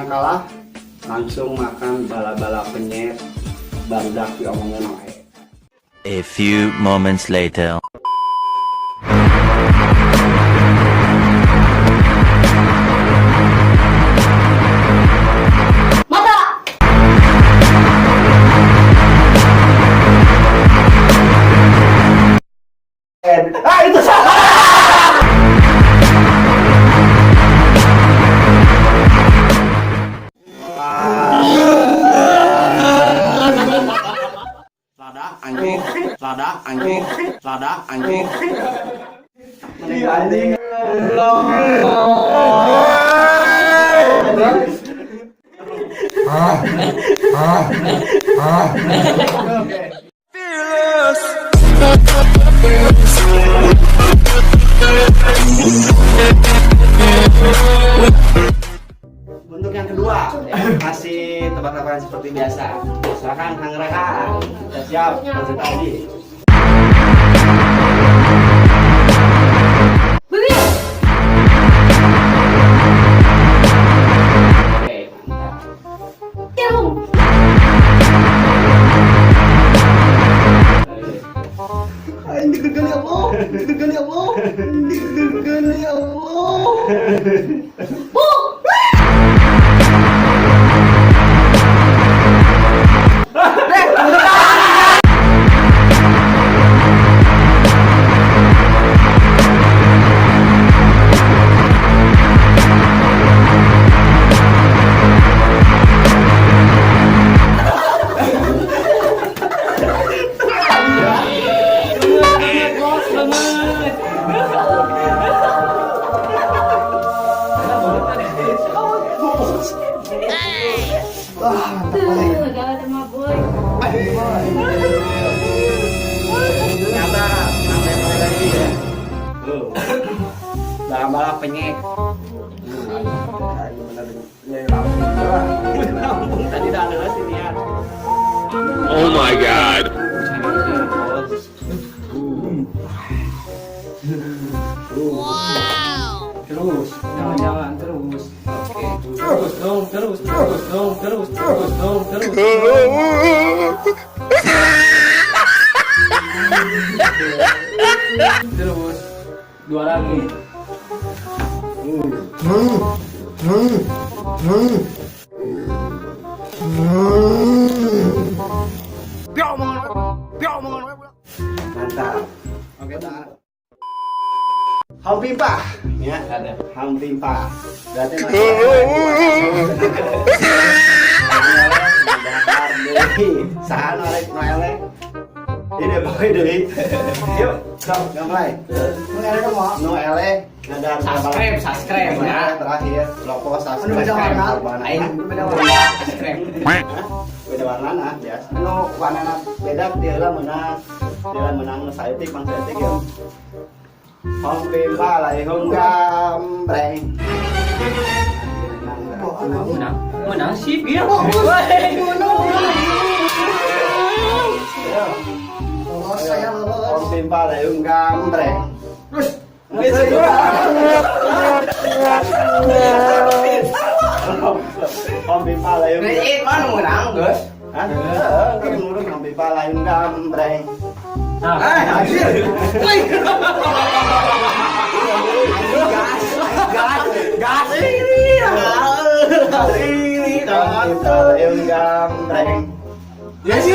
yang kalah langsung makan bala-bala penyet barudak diomongin wae. A few moments later. Itu salah. Lada anjing. Anjing. Untuk yang kedua, masih tebak-tebakan seperti biasa. Silakan Kang Rehan. Sudah siap, lanjut tadi. Bala-bala penyek. Tadi dah ada sini ya. Oh my god. Terus, jangan terus. Oke. Terus. Terus. Dua lagi. Mantap. Oke, dah. Hampimpa, ya ada. Hampimpa. Berarti sahan oleh Noelek. Ini pakai deui. Yuk, sok gamai. Noelek mau Noelek. Subscribe ya. Terakhir, logo subscribe. Beda warna nah, ya. Anu warna beda dia lah menang saeutik Bang saeutik ya. Hampimpa lai hung gambreng. Menang sih dia. Hampimpa lai hung gambreng. Hampimpa lai hung. Mana menang, guys? Hah? Kan ngurus hampimpa lai hung gambreng. Anjir. Gas ini. Hampimpa lai hung gambreng. Ya sih.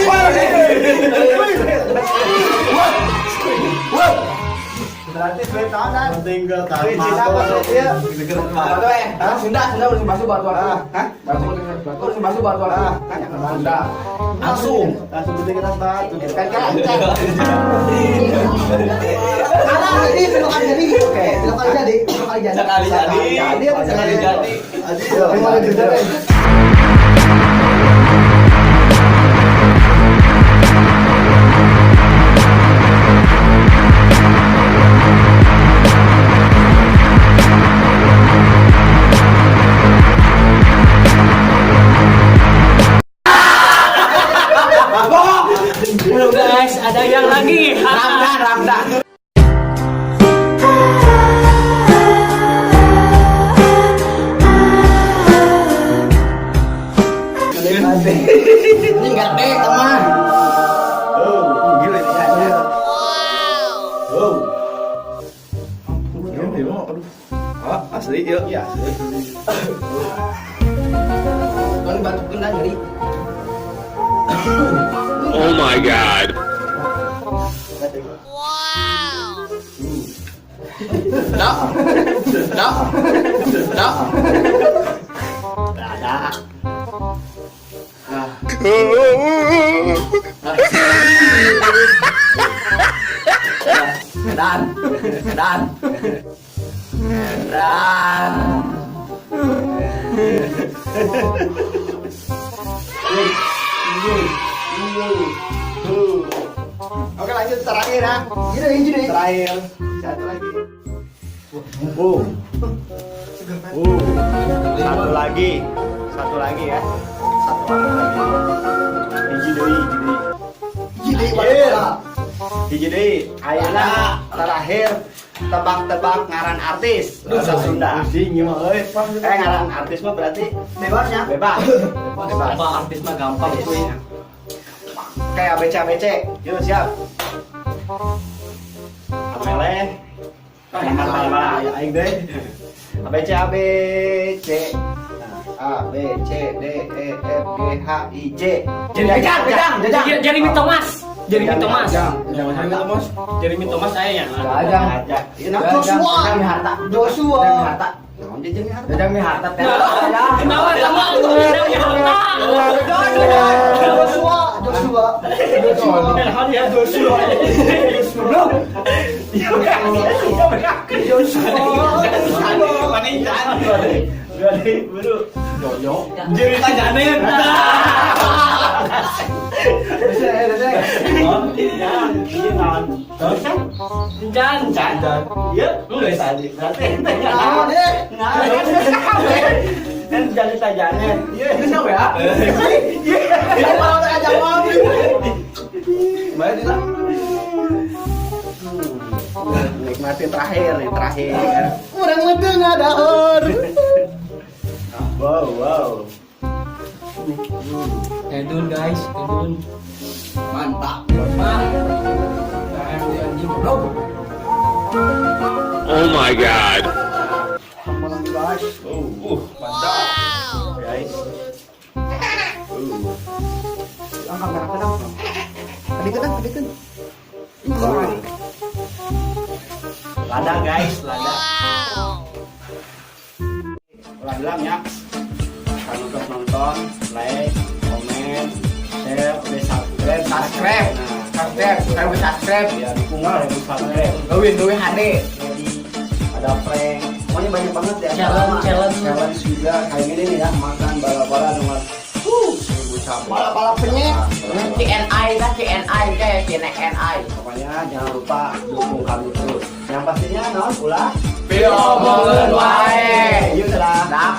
Berarti duit tahunan. Tinggal tahu. Cinta apa dia? Batu Sunda bersih basuh batu. Hah? Batu bersih basuh batu. Sunda. Langsung penting kita batu. Kan. Salah tadi belokan jadi. Oke, belokan jadi. Sekali jadi. Guys, ada yang lagi. Ramdan. Ini gede teman. Oh, gila ini aja. Oh. Oh, asli yuk. Ya, asli. Kan batu kena jadi. Oh my god. Dah. Dah. Dah. Ada. Nah, Dan. Dan. Dan. Oke lanjut terakhir ya. Gini. Terakhir. Satu lagi. Satu lagi. Satu lagi ya. Satu lagi. Hiji deui. Gini Hiji deui. Ayeuna terakhir tebak-tebak ngaran artis bahasa Sunda. Pusing mah euy. Ngaran artis mah berarti Bebasnya. bebas. Bebas artis mah gampang cuy. Kayak ABC. Yuk siap. Amele. Aing deh. ABC. A B C D E F G H I J. Jajang. Jeremy Thomas. Jeremy Thomas. Thomas. Jeremy Thomas saya ya. Jajang. Ini nama Joshua. Joshua. Harta. Joshua. Harta. Naon dia jadi harta? Jajang mi harta teh. Kenapa sama Jeremy Joshua. Jeremy Tajanen. Jan. Iya, lu gak tadi. Berarti kan jadi tajannya. Iya, itu siapa ya? Nikmati terakhir nih, terakhir. Orang mati ngadahar. Wow. Edun guys, Edun. Mantap. Oh my god. Guys. Mantap. Guys. Angkat kamera dong. Adegan. Lada guys, lada. Ulang bilang ya. Jangan lupa nonton, like, komen, share, subscribe. Ya dukung lah yang subscribe. Gawin HD. Jadi ada prank, pokoknya banyak banget ya. Challenge juga kayak gini nih ya, makan bala-bala dengan 1000 cabai. Bala-bala penyet. KNI kayak KNI. Pokoknya jangan lupa dukung kami terus. Yang pastinya non ulah Video omongan wae. Yuk dah. Dah.